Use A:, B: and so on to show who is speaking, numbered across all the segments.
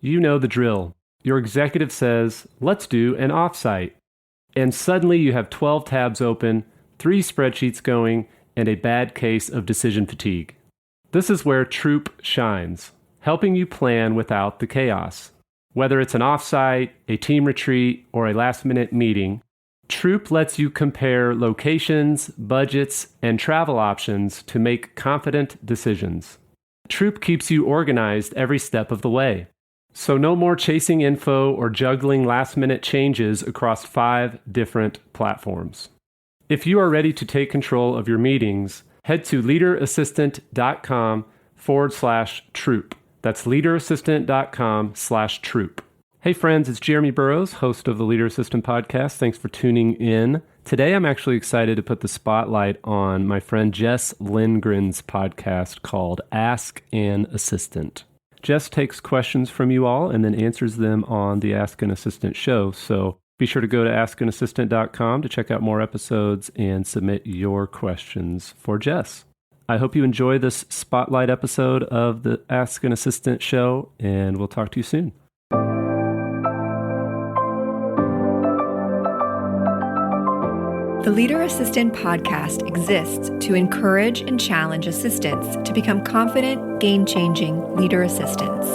A: You know the drill. Your executive says, let's do an offsite. And suddenly you have 12 tabs open, 3 spreadsheets going, and a bad case of decision fatigue. This is where Troop shines, helping you plan without the chaos. Whether it's an offsite, a team retreat, or a last-minute meeting, Troop lets you compare locations, budgets, and travel options to make confident decisions. Troop keeps you organized every step of the way. So no more chasing info or juggling last-minute changes across 5 different platforms. If you are ready to take control of your meetings, head to leaderassistant.com/troop. That's leaderassistant.com/troop. Hey friends, it's Jeremy Burrows, host of the Leader Assistant Podcast. Thanks for tuning in. Today I'm actually excited to put the spotlight on my friend Jess Lindgren's podcast called Ask an Assistant. Jess takes questions from you all and then answers them on the Ask an Assistant show. So be sure to go to askanassistant.com to check out more episodes and submit your questions for Jess. I hope you enjoy this spotlight episode of the Ask an Assistant show, and we'll talk to you soon.
B: The Leader Assistant podcast exists to encourage and challenge assistants to become confident, game-changing leader assistants.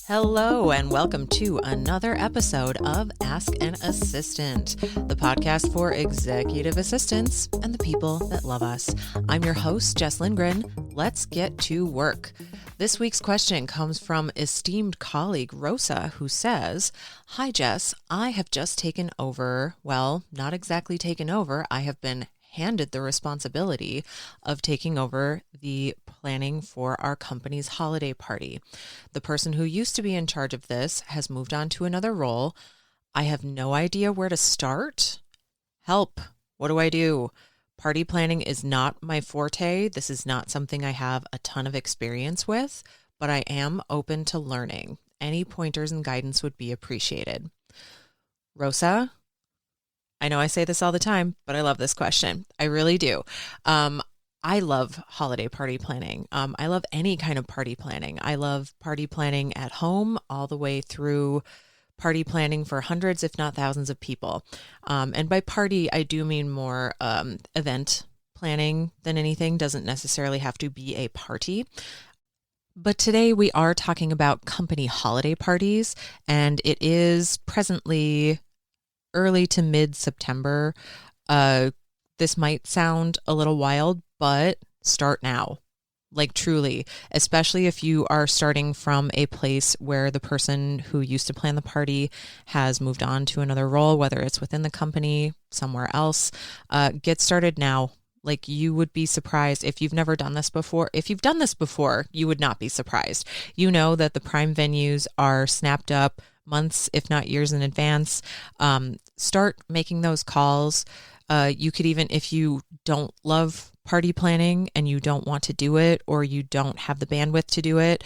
C: Hello, and welcome to another episode of Ask an Assistant, the podcast for executive assistants and the people that love us. I'm your host, Jess Lindgren. Let's get to work. This week's question comes from esteemed colleague Rosa, who says, "Hi, Jess. I have just taken over, well, not exactly taken over. I have been handed the responsibility of taking over the planning for our company's holiday party. The person who used to be in charge of this has moved on to another role. I have no idea where to start. Help. What do I do? Party planning is not my forte. This is not something I have a ton of experience with, but I am open to learning. Any pointers and guidance would be appreciated." Rosa, I know I say this all the time, but I love this question. I really do. I love holiday party planning. I love any kind of party planning. I love party planning at home all the way through party planning for hundreds, if not thousands of people. And by party, I do mean more event planning than anything. Doesn't necessarily have to be a party. But today we are talking about company holiday parties, and it is presently early to mid-September. This might sound a little wild, but start now. Like truly, especially if you are starting from a place where the person who used to plan the party has moved on to another role, whether it's within the company, somewhere else. Get started now. Like, you would be surprised if you've never done this before. If you've done this before, you would not be surprised. You know that the prime venues are snapped up months, if not years in advance. Start making those calls. You could even, if you don't love party planning and you don't want to do it, or you don't have the bandwidth to do it,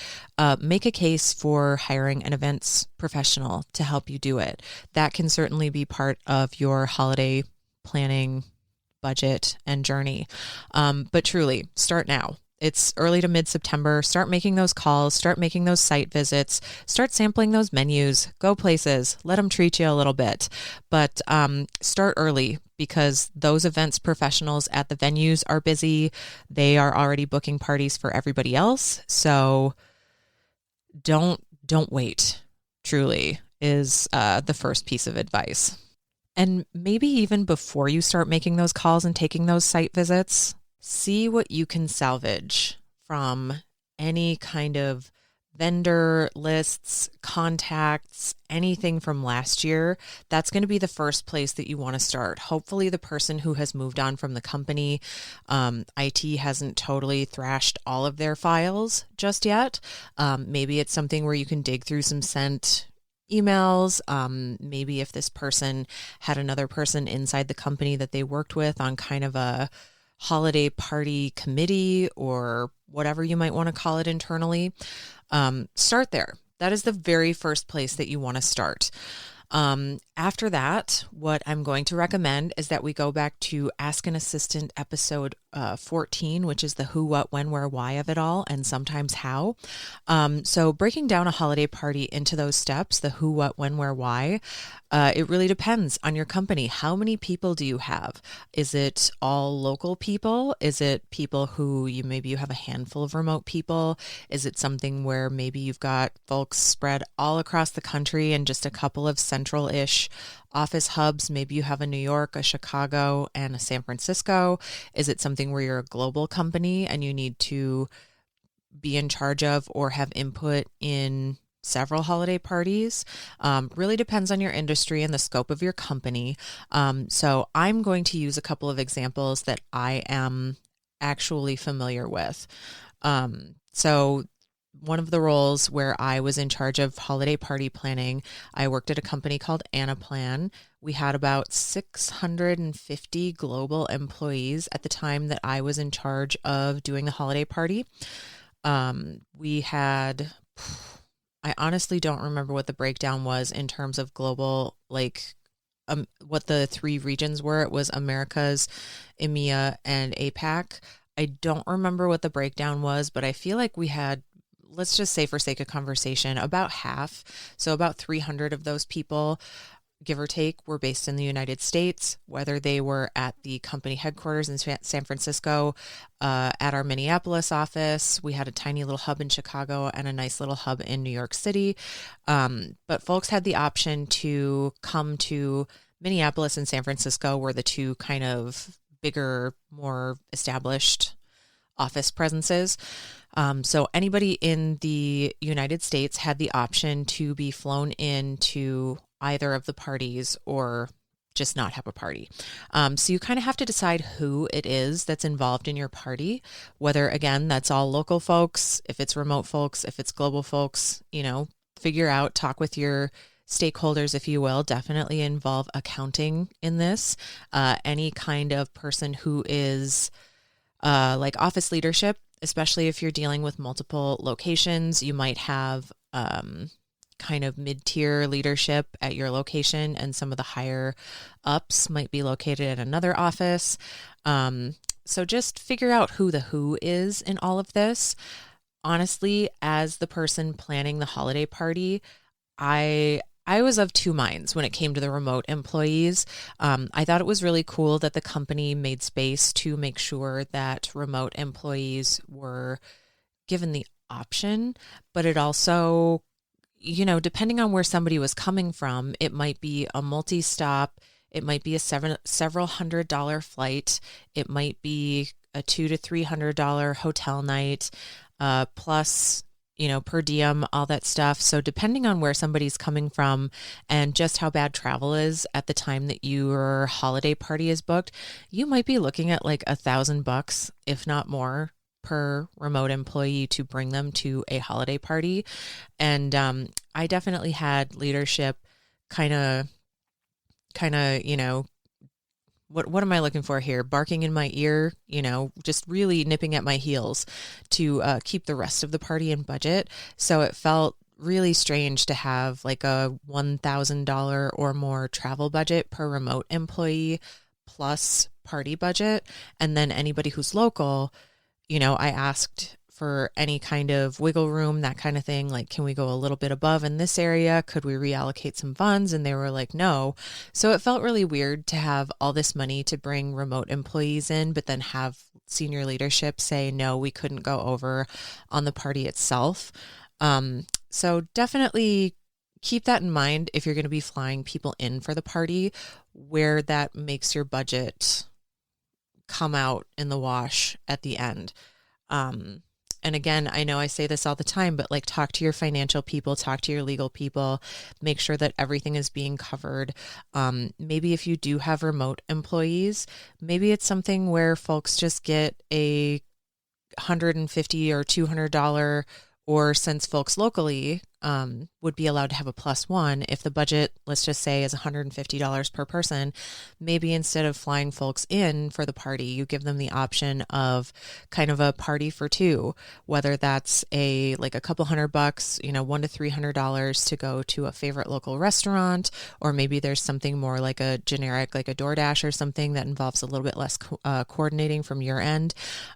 C: make a case for hiring an events professional to help you do it. That can certainly be part of your holiday planning budget and journey. But truly, start now. It's early to mid-September. Start making those calls, start making those site visits, start sampling those menus, go places, let them treat you a little bit. But start early, because those events professionals at the venues are busy. They are already booking parties for everybody else. So don't wait, truly, is the first piece of advice. And maybe even before you start making those calls and taking those site visits, see what you can salvage from any kind of vendor lists, contacts, anything from last year. That's going to be the first place that you want to start. Hopefully the person who has moved on from the company, IT hasn't totally thrashed all of their files just yet. Maybe it's something where you can dig through some sent emails. Maybe if this person had another person inside the company that they worked with on kind of a holiday party committee or whatever you might want to call it internally, start there. That is the very first place that you want to start. After that, what I'm going to recommend is that we go back to Ask an Assistant episode 14, which is the who, what, when, where, why of it all, and sometimes how. So breaking down a holiday party into those steps, the who, what, when, where, why, it really depends on your company. How many people do you have? Is it all local people? Is it people who maybe you have a handful of remote people? Is it something where maybe you've got folks spread all across the country and just a couple of central-ish office hubs? Maybe you have a New York, a Chicago, and a San Francisco. Is it something where you're a global company and you need to be in charge of or have input in several holiday parties? Really depends on your industry and the scope of your company. So I'm going to use a couple of examples that I am actually familiar with. So one of the roles where I was in charge of holiday party planning, I worked at a company called Anaplan. We had about 650 global employees at the time that I was in charge of doing the holiday party. We had, I honestly don't remember what the breakdown was in terms of global, what the three regions were. It was Americas, EMEA, and APAC. I don't remember what the breakdown was, but I feel like we had, let's just say for sake of conversation, about half. So about 300 of those people, give or take, were based in the United States, whether they were at the company headquarters in San Francisco, at our Minneapolis office. We had a tiny little hub in Chicago and a nice little hub in New York City. But folks had the option to come to Minneapolis and San Francisco, were the two kind of bigger, more established office presences. So anybody in the United States had the option to be flown in to either of the parties or just not have a party. So you kind of have to decide who it is that's involved in your party, whether, again, that's all local folks, if it's remote folks, if it's global folks, figure out, talk with your stakeholders, if you will. Definitely involve accounting in this. Any kind of person who is like office leadership, especially if you're dealing with multiple locations. You might have kind of mid-tier leadership at your location, and some of the higher ups might be located at another office. So just figure out who the who is in all of this. Honestly, as the person planning the holiday party, I was of two minds when it came to the remote employees. I thought it was really cool that the company made space to make sure that remote employees were given the option, but it also, depending on where somebody was coming from, it might be a multi-stop, it might be a several $100 flight, it might be a $200 to $300 hotel night, plus per diem, all that stuff. So depending on where somebody's coming from and just how bad travel is at the time that your holiday party is booked, you might be looking at like $1,000, if not more, per remote employee to bring them to a holiday party. And I definitely had leadership kind of, what am I looking for here? Barking in my ear, just really nipping at my heels to keep the rest of the party in budget. So it felt really strange to have like a $1,000 or more travel budget per remote employee plus party budget. And then anybody who's local, I asked for any kind of wiggle room, that kind of thing. Like, can we go a little bit above in this area? Could we reallocate some funds? And they were like, no. So it felt really weird to have all this money to bring remote employees in, but then have senior leadership say, no, we couldn't go over on the party itself. So definitely keep that in mind if you're going to be flying people in for the party, where that makes your budget come out in the wash at the end. And again, I know I say this all the time, but like, talk to your financial people, talk to your legal people, make sure that everything is being covered. Maybe if you do have remote employees, maybe it's something where folks just get a $150 or $200 Or since folks locally would be allowed to have a +1, if the budget, let's just say, is $150 per person, maybe instead of flying folks in for the party, you give them the option of kind of a party for two, whether that's a couple $100, $100 to $300 to go to a favorite local restaurant, or maybe there's something more like a generic, like a DoorDash or something that involves a little bit less coordinating from your end.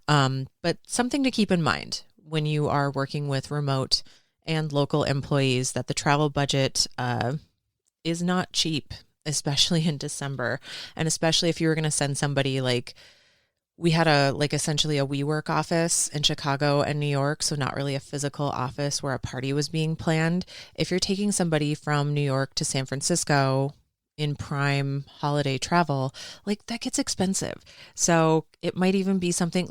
C: But something to keep in mind when you are working with remote and local employees, that the travel budget is not cheap, especially in December. And especially if you were going to send somebody, we had essentially a WeWork office in Chicago and New York, so not really a physical office where a party was being planned. If you're taking somebody from New York to San Francisco in prime holiday travel, that gets expensive. So it might even be something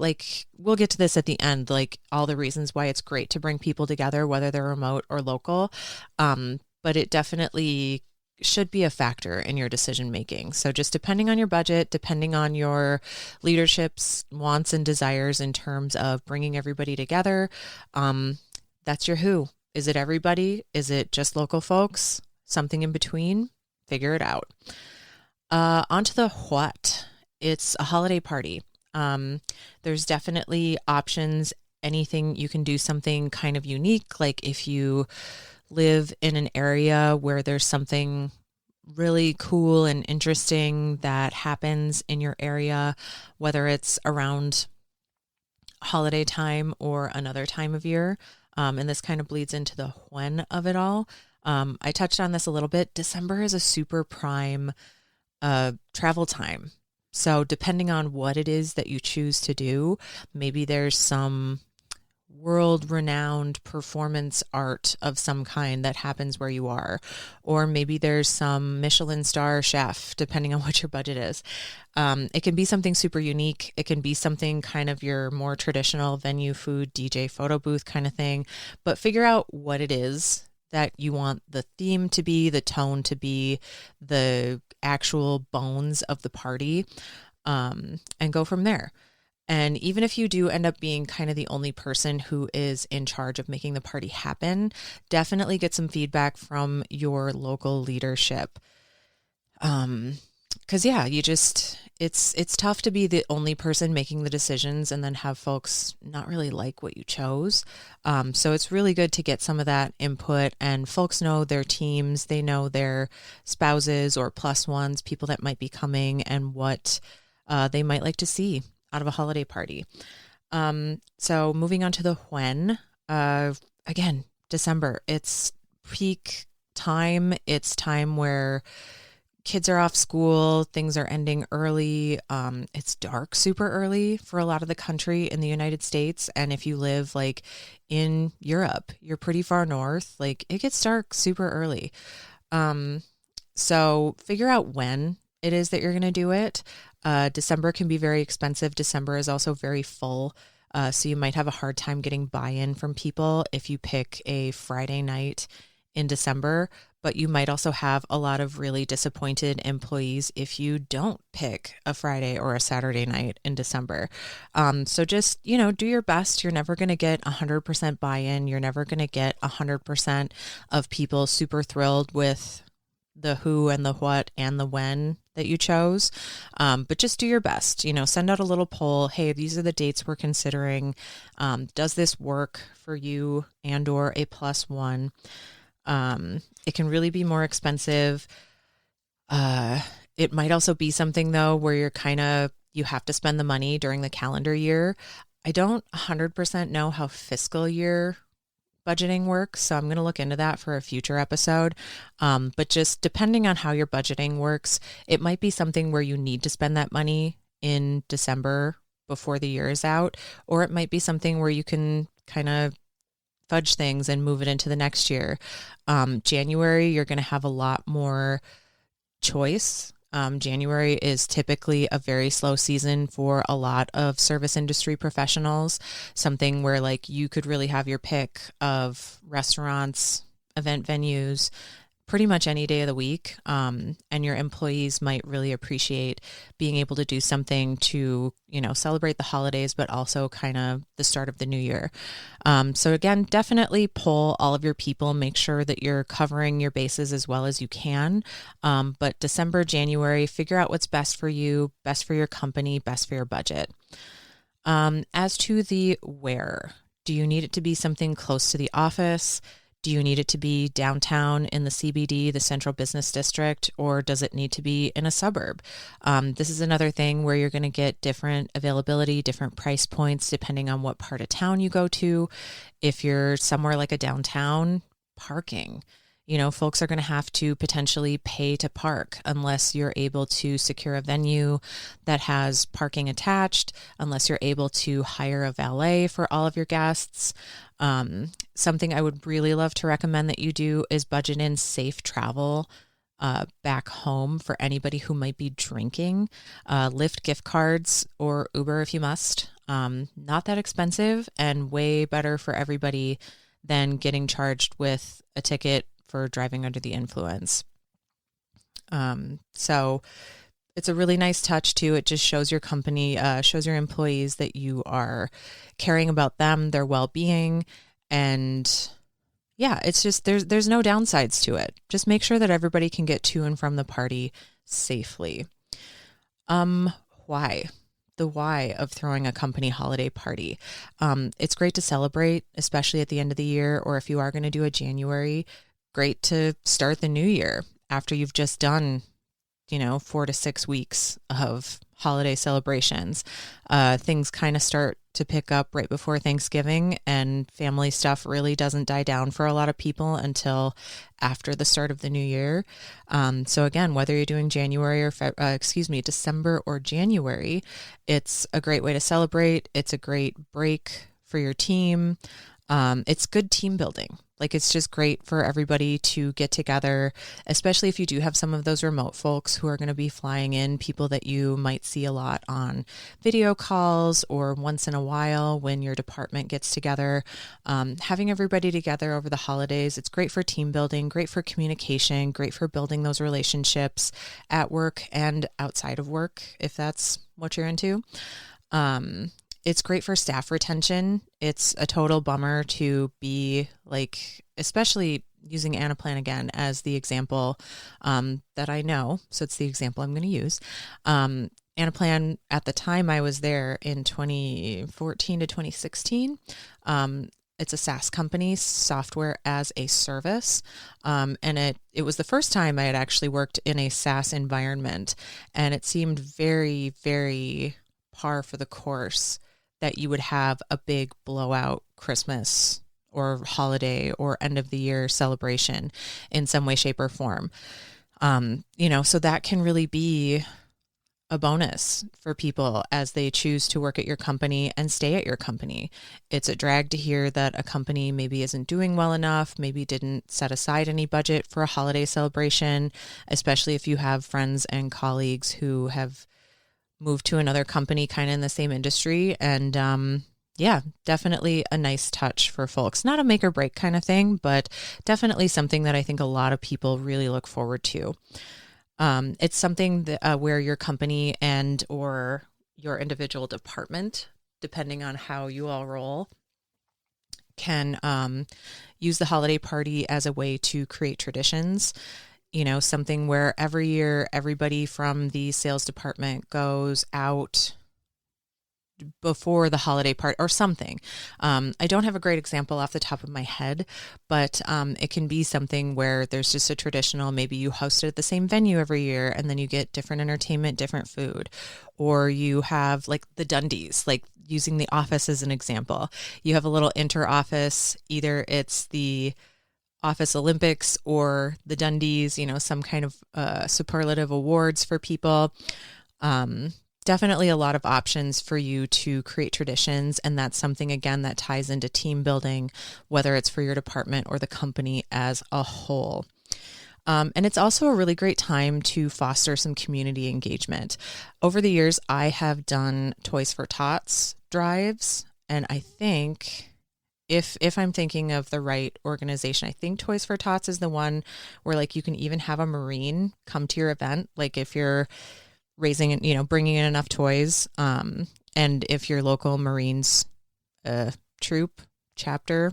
C: we'll get to this at the end, all the reasons why it's great to bring people together, whether they're remote or local. But it definitely should be a factor in your decision making. So just depending on your budget, depending on your leadership's wants and desires in terms of bringing everybody together, that's your who. Is it everybody? Is it just local folks? Something in between? Figure it out. Onto the what. It's a holiday party. There's definitely options. Anything you can do something kind of unique. Like if you live in an area where there's something really cool and interesting that happens in your area, whether it's around holiday time or another time of year. And this kind of bleeds into the when of it all. I touched on this a little bit. December is a super prime travel time. So depending on what it is that you choose to do, maybe there's some world-renowned performance art of some kind that happens where you are, or maybe there's some Michelin star chef, depending on what your budget is. It can be something super unique. It can be something kind of your more traditional venue, food, DJ, photo booth kind of thing, but figure out what it is that you want the theme to be, the tone to be, the actual bones of the party, and go from there. And even if you do end up being kind of the only person who is in charge of making the party happen, definitely get some feedback from your local leadership. Because it's tough to be the only person making the decisions and then have folks not really like what you chose. So it's really good to get some of that input, and folks know their teams, they know their spouses or +1s, people that might be coming, and what they might like to see out of a holiday party. So moving on to the when, again, December, it's peak time. It's time where kids are off school, things are ending early. It's dark super early for a lot of the country in the United States. And if you live in Europe, you're pretty far north, it gets dark super early. So figure out when it is that you're going to do it. December can be very expensive. December is also very full. So you might have a hard time getting buy-in from people if you pick a Friday night in December, but you might also have a lot of really disappointed employees if you don't pick a Friday or a Saturday night in December. So just, do your best. You're never going to get 100% buy-in. You're never going to get 100% of people super thrilled with the who and the what and the when that you chose. But just do your best, send out a little poll. Hey, these are the dates we're considering. Does this work for you and or a +1? It can really be more expensive. It might also be something though, where you have to spend the money during the calendar year. I don't 100% know how fiscal year budgeting works, so I'm going to look into that for a future episode. But just depending on how your budgeting works, it might be something where you need to spend that money in December before the year is out, or it might be something where you can kind of fudge things and move it into the next year. January, you're going to have a lot more choice. January is typically a very slow season for a lot of service industry professionals, something where you could really have your pick of restaurants, event venues, pretty much any day of the week. And your employees might really appreciate being able to do something to, celebrate the holidays, but also kind of the start of the new year. So again, definitely poll all of your people, make sure that you're covering your bases as well as you can. But December, January, figure out what's best for you, best for your company, best for your budget. As to the where, do you need it to be something close to the office? Do you need it to be downtown in the CBD, the Central Business District, or does it need to be in a suburb? This is another thing where you're going to get different availability, different price points, depending on what part of town you go to. If you're somewhere like a downtown, parking. Folks are going to have to potentially pay to park unless you're able to secure a venue that has parking attached, unless you're able to hire a valet for all of your guests. Something I would really love to recommend that you do is budget in safe travel back home for anybody who might be drinking. Lyft gift cards or Uber if you must. Not that expensive and way better for everybody than getting charged with a ticket for driving under the influence. So it's a really nice touch too. It just shows your company, shows your employees that you are caring about them, their well-being. And yeah, it's just, there's no downsides to it. Just make sure that everybody can get to and from the party safely. Why? The why of throwing a company holiday party. It's great to celebrate, especially at the end of the year, or if you are going to do a January, great to start the new year after you've just done, 4 to 6 weeks of holiday celebrations. Things kind of start to pick up right before Thanksgiving, and family stuff really doesn't die down for a lot of people until after the start of the new year. So again, whether you're doing December or January, it's a great way to celebrate. It's a great break for your team. It's good team building. It's just great for everybody to get together, especially if you do have some of those remote folks who are going to be flying in, people that you might see a lot on video calls or once in a while when your department gets together. Having everybody together over the holidays, it's great for team building, great for communication, great for building those relationships at work and outside of work, if that's what you're into. It's great for staff retention. It's a total bummer to be especially using Anaplan again as the example that I know. So it's the example I'm going to use. Anaplan, at the time I was there in 2014 to 2016, it's a SaaS company, software as a service. And it was the first time I had actually worked in a SaaS environment. And it seemed very, very par for the course that you would have a big blowout Christmas or holiday or end of the year celebration in some way, shape, or form. So that can really be a bonus for people as they choose to work at your company and stay at your company. It's a drag to hear that a company maybe isn't doing well enough, maybe didn't set aside any budget for a holiday celebration, especially if you have friends and colleagues who have moved to another company kind of in the same industry. And definitely a nice touch for folks. Not a make or break kind of thing, but definitely something that I think a lot of people really look forward to. It's something that, where your company and or your individual department, depending on how you all roll, can use the holiday party as a way to create traditions. Something where every year everybody from the sales department goes out before the holiday party or something. I don't have a great example off the top of my head, but it can be something where there's just a traditional, maybe you host it at the same venue every year and then you get different entertainment, different food, or you have the Dundies, using the office as an example. You have a little inter-office, either it's the Office Olympics or the Dundies, some kind of superlative awards for people. Definitely a lot of options for you to create traditions. And that's something, again, that ties into team building, whether it's for your department or the company as a whole. And it's also a really great time to foster some community engagement. Over the years, I have done Toys for Tots drives, and I think if I'm thinking of the right organization, I think Toys for Tots is the one where like you can even have a Marine come to your event. Like if you're raising, bringing in enough toys, and if your local Marines troop chapter,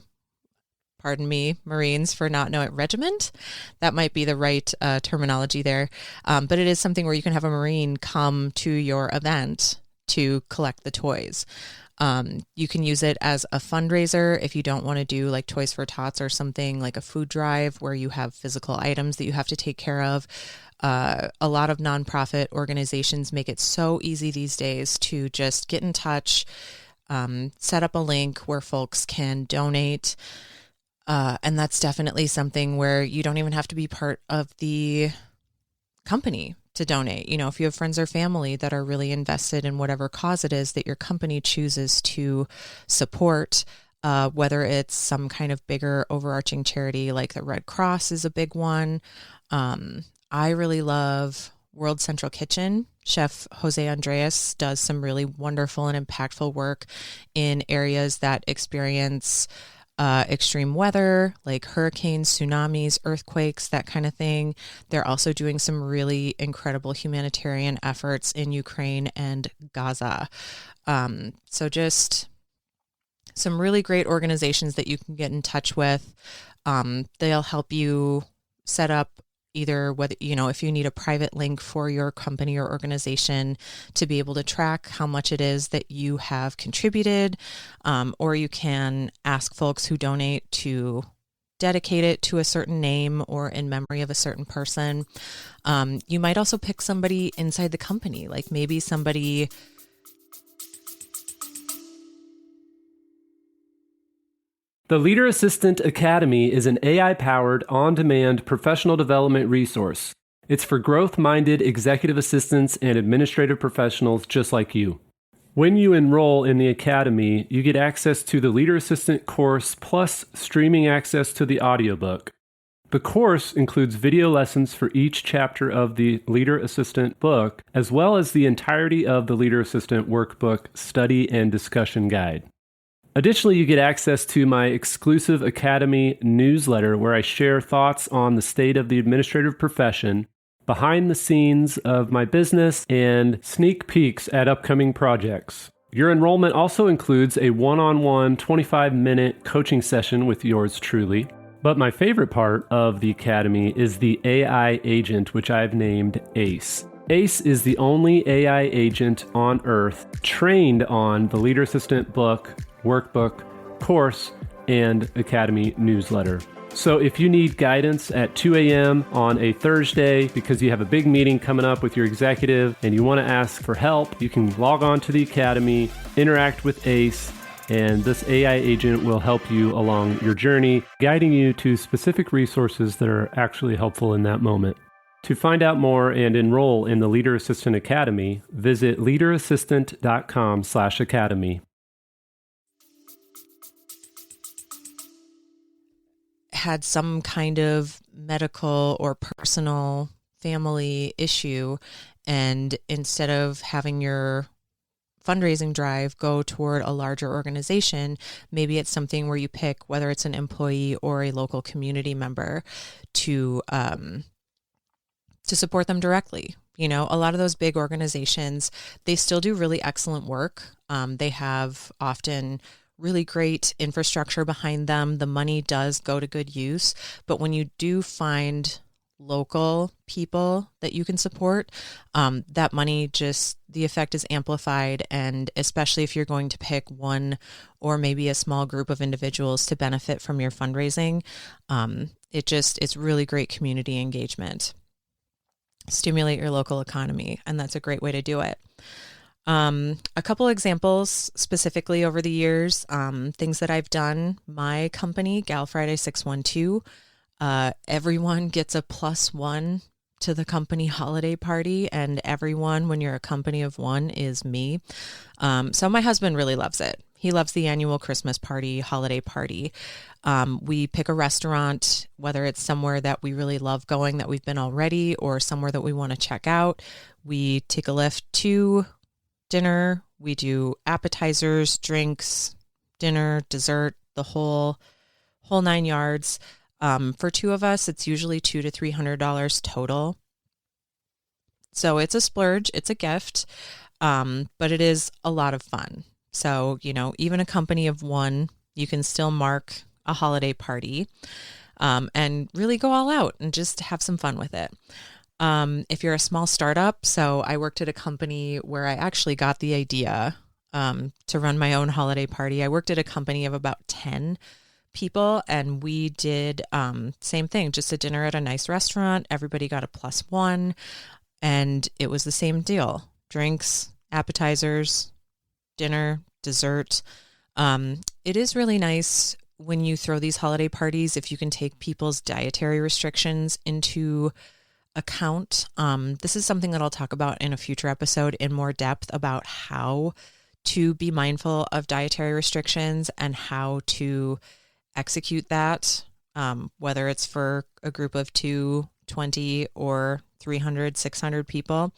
C: pardon me, Marines for not knowing, regiment, that might be the right terminology there. But it is something where you can have a Marine come to your event to collect the toys. You can use it as a fundraiser if you don't want to do like Toys for Tots or something like a food drive where you have physical items that you have to take care of. A lot of nonprofit organizations make it so easy these days to just get in touch, set up a link where folks can donate. And that's definitely something where you don't even have to be part of the company to donate. If you have friends or family that are really invested in whatever cause it is that your company chooses to support, whether it's some kind of bigger overarching charity like the Red Cross is a big one. I really love World Central Kitchen. Chef Jose Andres does some really wonderful and impactful work in areas that experience extreme weather, like hurricanes, tsunamis, earthquakes, that kind of thing. They're also doing some really incredible humanitarian efforts in Ukraine and Gaza. So just some really great organizations that you can get in touch with. They'll help you set up either whether, if you need a private link for your company or organization to be able to track how much it is that you have contributed, or you can ask folks who donate to dedicate it to a certain name or in memory of a certain person. You might also pick somebody inside the company, like maybe somebody.
A: The Leader Assistant Academy is an AI-powered, on-demand professional development resource. It's for growth-minded executive assistants and administrative professionals just like you. When you enroll in the Academy, you get access to the Leader Assistant course plus streaming access to the audiobook. The course includes video lessons for each chapter of the Leader Assistant book, as well as the entirety of the Leader Assistant workbook study and discussion guide. Additionally, you get access to my exclusive Academy newsletter where I share thoughts on the state of the administrative profession, behind the scenes of my business, and sneak peeks at upcoming projects. Your enrollment also includes a one-on-one 25-minute coaching session with yours truly. But my favorite part of the Academy is the AI agent, which I've named ACE. ACE is the only AI agent on Earth trained on the Leader Assistant book, workbook, course, and Academy newsletter. So if you need guidance at 2 a.m. on a Thursday because you have a big meeting coming up with your executive and you want to ask for help, you can log on to the Academy, interact with ACE, and this AI agent will help you along your journey, guiding you to specific resources that are actually helpful in that moment. To find out more and enroll in the Leader Assistant Academy, visit leaderassistant.com/academy.
C: Had some kind of medical or personal family issue, and instead of having your fundraising drive go toward a larger organization, maybe it's something where you pick whether it's an employee or a local community member to support them directly. A lot of those big organizations, they still do really excellent work. They have often really great infrastructure behind them. The money does go to good use. But when you do find local people that you can support, that money the effect is amplified. And especially if you're going to pick one or maybe a small group of individuals to benefit from your fundraising, it's really great community engagement. Stimulate your local economy, and that's a great way to do it. A couple examples specifically over the years, things that I've done. My company, Gal Friday 612, everyone gets a +1 to the company holiday party, and everyone, when you're a company of one, is me. So my husband really loves it. He loves the annual Christmas party, holiday party. We pick a restaurant, whether it's somewhere that we really love going, that we've been already, or somewhere that we want to check out. We take a lift to dinner. We do appetizers, drinks, dinner, dessert, the whole 9 yards. For two of us, it's usually $200 to $300 total. So it's a splurge, it's a gift, but it is a lot of fun. So, even a company of one, you can still mark a holiday party and really go all out and just have some fun with it. If you're a small startup, so I worked at a company where I actually got the idea to run my own holiday party. I worked at a company of about 10 people, and we did same thing, just a dinner at a nice restaurant. Everybody got a +1, and it was the same deal: drinks, appetizers, dinner, dessert. It is really nice when you throw these holiday parties if you can take people's dietary restrictions into account. This is something that I'll talk about in a future episode in more depth about how to be mindful of dietary restrictions and how to execute that, whether it's for a group of 2, 20, or 300, 600 people.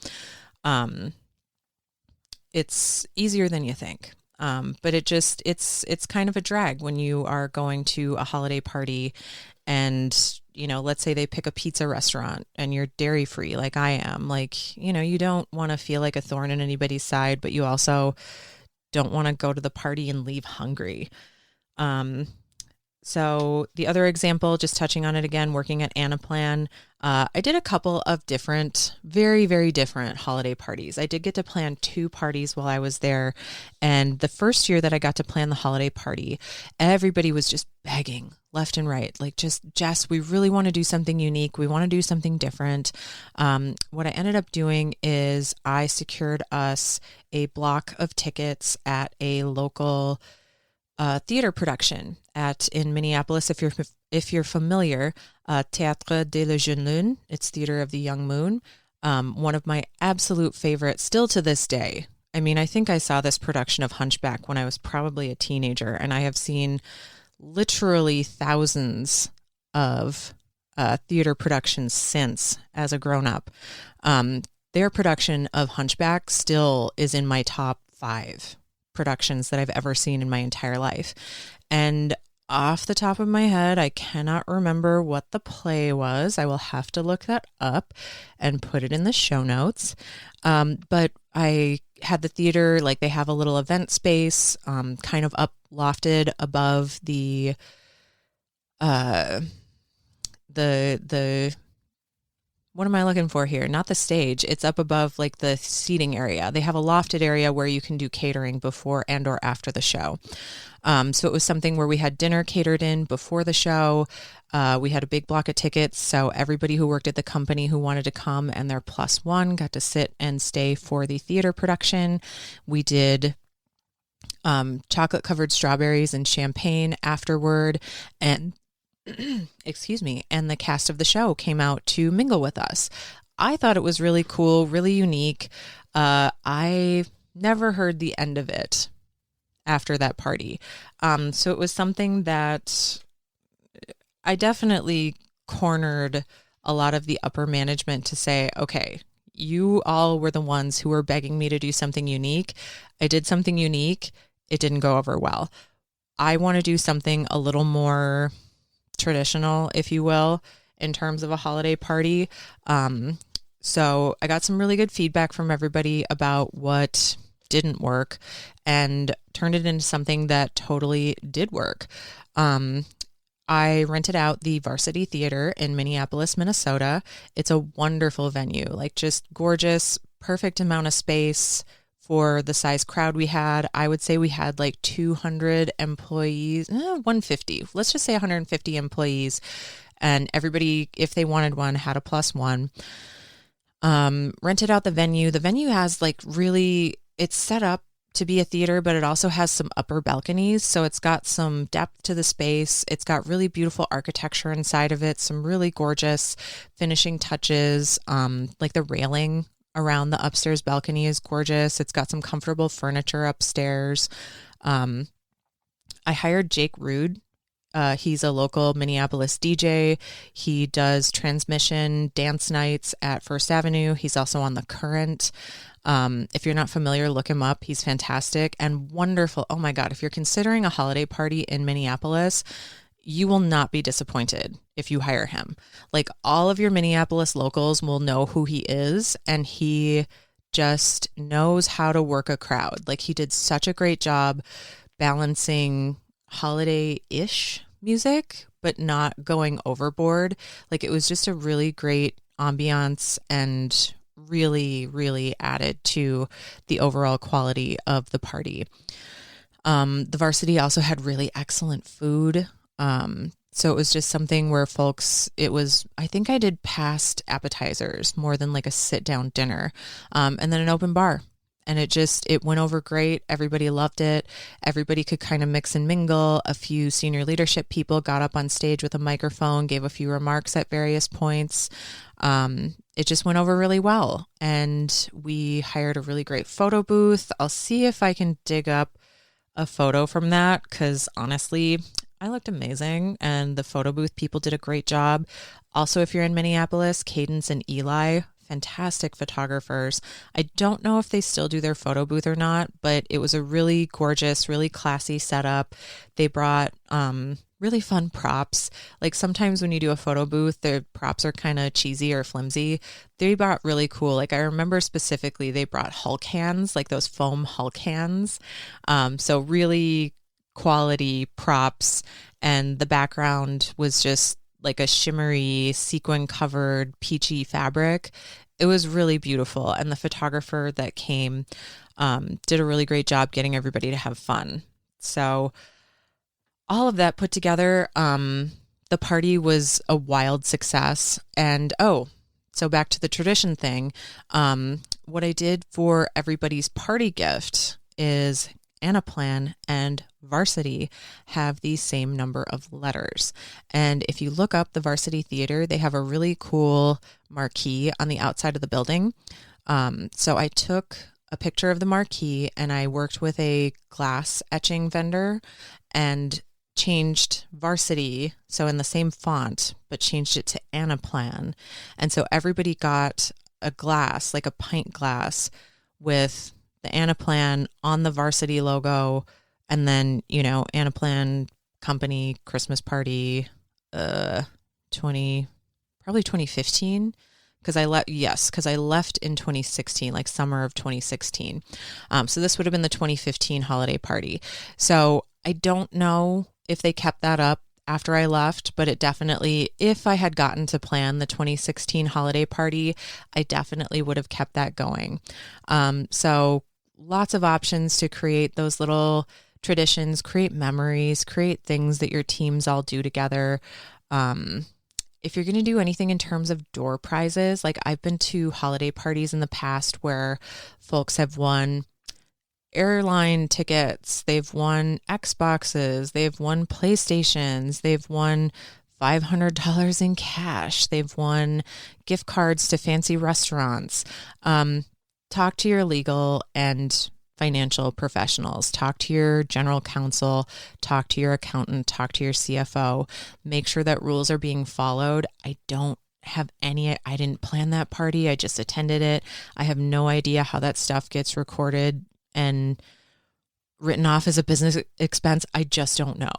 C: It's easier than you think. But it's kind of a drag when you are going to a holiday party and, let's say they pick a pizza restaurant and you're dairy free like I am. You don't want to feel like a thorn in anybody's side, but you also don't want to go to the party and leave hungry. So the other example, just touching on it again, working at Anaplan, I did a couple of different, very, very different holiday parties. I did get to plan 2 parties while I was there. And the first year that I got to plan the holiday party, everybody was just begging left and right. Jess, we really want to do something unique. We want to do something different. What I ended up doing is I secured us a block of tickets at a local theater production in Minneapolis. If you're familiar, Théâtre de la Jeune Lune, it's Theater of the Young Moon. One of my absolute favorites still to this day. I mean, I think I saw this production of Hunchback when I was probably a teenager, and I have seen literally thousands of theater productions since as a grown-up. Their production of Hunchback still is in my top 5 productions that I've ever seen in my entire life. And off the top of my head, I cannot remember what the play was. I will have to look that up and put it in the show notes. But I had the theater, they have a little event space, kind of up lofted above the what am I looking for here? Not the stage. It's up above the seating area. They have a lofted area where you can do catering before and or after the show. So it was something where we had dinner catered in before the show. We had a big block of tickets. So everybody who worked at the company who wanted to come and their +1 got to sit and stay for the theater production. We did chocolate covered strawberries and champagne afterward. And excuse me, and the cast of the show came out to mingle with us. I thought it was really cool, really unique. I never heard the end of it after that party. So it was something that I definitely cornered a lot of the upper management to say, okay, you all were the ones who were begging me to do something unique. I did something unique. It didn't go over well. I want to do something a little more traditional, if you will, in terms of a holiday party. So I got some really good feedback from everybody about what didn't work and turned it into something that totally did work. I rented out the Varsity Theater in Minneapolis, Minnesota. It's a wonderful venue, just gorgeous, perfect amount of space for the size crowd we had. I would say we had 200 employees, 150, let's just say 150 employees. And everybody, if they wanted one, had a +1. Rented out the venue. The venue has it's set up to be a theater, but it also has some upper balconies. So it's got some depth to the space. It's got really beautiful architecture inside of it, some really gorgeous finishing touches, the railing around the upstairs balcony is gorgeous. It's got some comfortable furniture upstairs. I hired Jake Rude. He's a local Minneapolis DJ. He does transmission dance nights at First Avenue. He's also on The Current. If you're not familiar, look him up. He's fantastic and wonderful. Oh my God, if you're considering a holiday party in Minneapolis, you will not be disappointed if you hire him. Like, all of your Minneapolis locals will know who he is, and he just knows how to work a crowd. Like, he did such a great job balancing holiday-ish music, but not going overboard. Like, it was just a really great ambiance and really, really added to the overall quality of the party. The varsity also had really excellent food. So it was just something where I think I did past appetizers more than like a sit down dinner, and then an open bar. And it went over great. Everybody loved it. Everybody could kind of mix and mingle. A few senior leadership people got up on stage with a microphone, gave a few remarks at various points. It just went over really well. And we hired a really great photo booth. I'll see if I can dig up a photo from that, because honestly, I looked amazing and the photo booth people did a great job. Also, if you're in Minneapolis, Cadence and Eli, fantastic photographers. I don't know if they still do their photo booth or not, but it was a really gorgeous, really classy setup. They brought really fun props. Like, sometimes when you do a photo booth, the props are kind of cheesy or flimsy. They brought really cool. Like, I remember specifically they brought Hulk hands, like those foam Hulk hands. So really quality props, and the background was just like a shimmery sequin covered peachy fabric. It was really beautiful, and the photographer that came did a really great job getting everybody to have fun. So all of that put together, the party was a wild success. And so back to the tradition thing, what I did for everybody's party gift is Anaplan and Varsity have the same number of letters. And if you look up the Varsity Theater, they have a really cool marquee on the outside of the building. So I took a picture of the marquee and I worked with a glass etching vendor and changed Varsity, so in the same font, but changed it to Anaplan. And so everybody got a glass, like a pint glass, with the Anaplan on the Varsity logo, and then, Anaplan Company Christmas party, probably 2015, because I left in 2016, like summer of 2016. So this would have been the 2015 holiday party. So I don't know if they kept that up after I left, but it definitely, if I had gotten to plan the 2016 holiday party, I definitely would have kept that going. So lots of options to create those little traditions, create memories, create things that your teams all do together. If you're going to do anything in terms of door prizes, like I've been to holiday parties in the past where folks have won airline tickets, they've won Xboxes, they've won PlayStations, they've won $500 in cash, they've won gift cards to fancy restaurants. Talk to your legal and financial professionals, talk to your general counsel, talk to your accountant, talk to your CFO, make sure that rules are being followed. I didn't plan that party. I just attended it. I have no idea how that stuff gets recorded and written off as a business expense. I just don't know.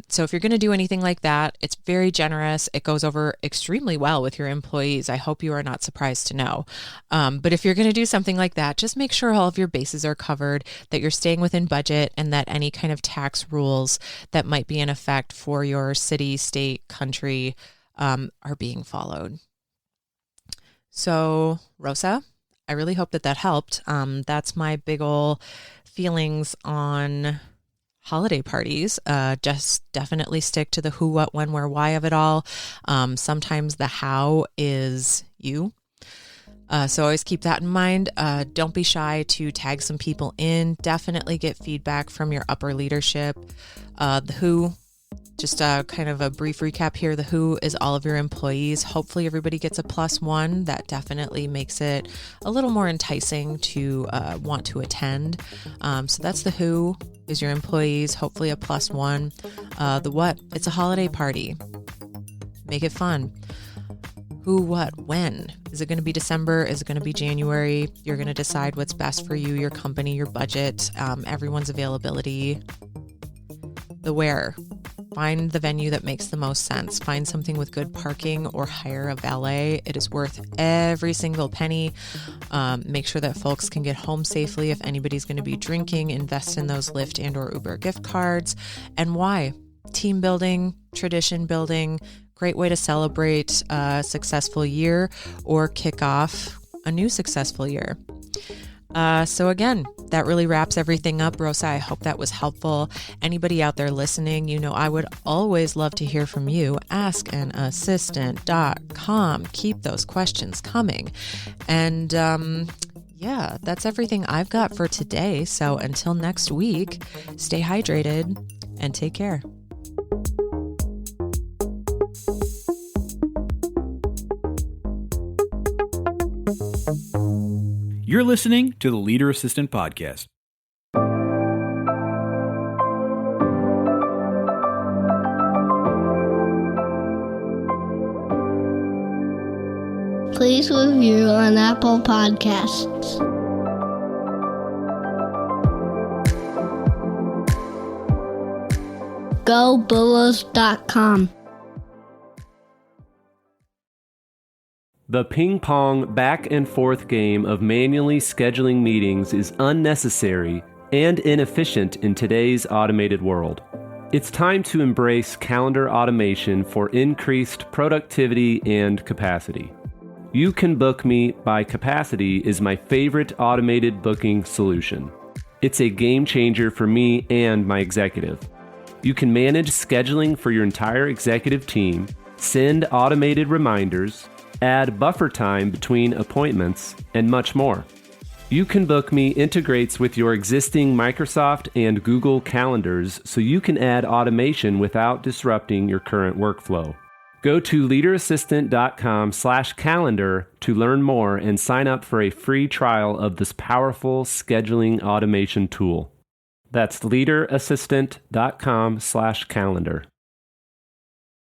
C: So if you're going to do anything like that, it's very generous. It goes over extremely well with your employees. I hope you are not surprised to know. But if you're going to do something like that, just make sure all of your bases are covered, that you're staying within budget, and that any kind of tax rules that might be in effect for your city, state, country are being followed. So, Rosa, I really hope that helped. That's my big ol' feelings on holiday parties. Just definitely stick to the who, what, when, where, why of it all. Sometimes the how is you. So always keep that in mind. Don't be shy to tag some people in. Definitely get feedback from your upper leadership. The who, just kind of a brief recap here. The who is all of your employees. Hopefully everybody gets a +1. That definitely makes it a little more enticing to want to attend. So that's the who is your employees, hopefully a +1. The what, it's a holiday party. Make it fun. Who, what, when? Is it going to be December? Is it going to be January? You're going to decide what's best for you, your company, your budget, everyone's availability. The where. Find the venue that makes the most sense. Find something with good parking or hire a valet. It is worth every single penny. Make sure that folks can get home safely. If anybody's going to be drinking, invest in those Lyft and or Uber gift cards. And why? Team building, tradition building, great way to celebrate a successful year or kick off a new successful year. So again, that really wraps everything up. Rosa, I hope that was helpful. Anybody out there listening, you know, I would always love to hear from you. askanassistant.com. Keep those questions coming. And yeah, that's everything I've got for today. So until next week, stay hydrated and take care.
D: You're listening to the Leader Assistant Podcast.
E: Please review on Apple Podcasts. GoBulls.com.
A: The ping-pong back-and-forth game of manually scheduling meetings is unnecessary and inefficient in today's automated world. It's time to embrace calendar automation for increased productivity and capacity. You Can Book Me by Capacity is my favorite automated booking solution. It's a game changer for me and my executive. You can manage scheduling for your entire executive team, send automated reminders, add buffer time between appointments, and much more. You Can Book Me integrates with your existing Microsoft and Google calendars so you can add automation without disrupting your current workflow. Go to leaderassistant.com/calendar to learn more and sign up for a free trial of this powerful scheduling automation tool. That's leaderassistant.com/calendar.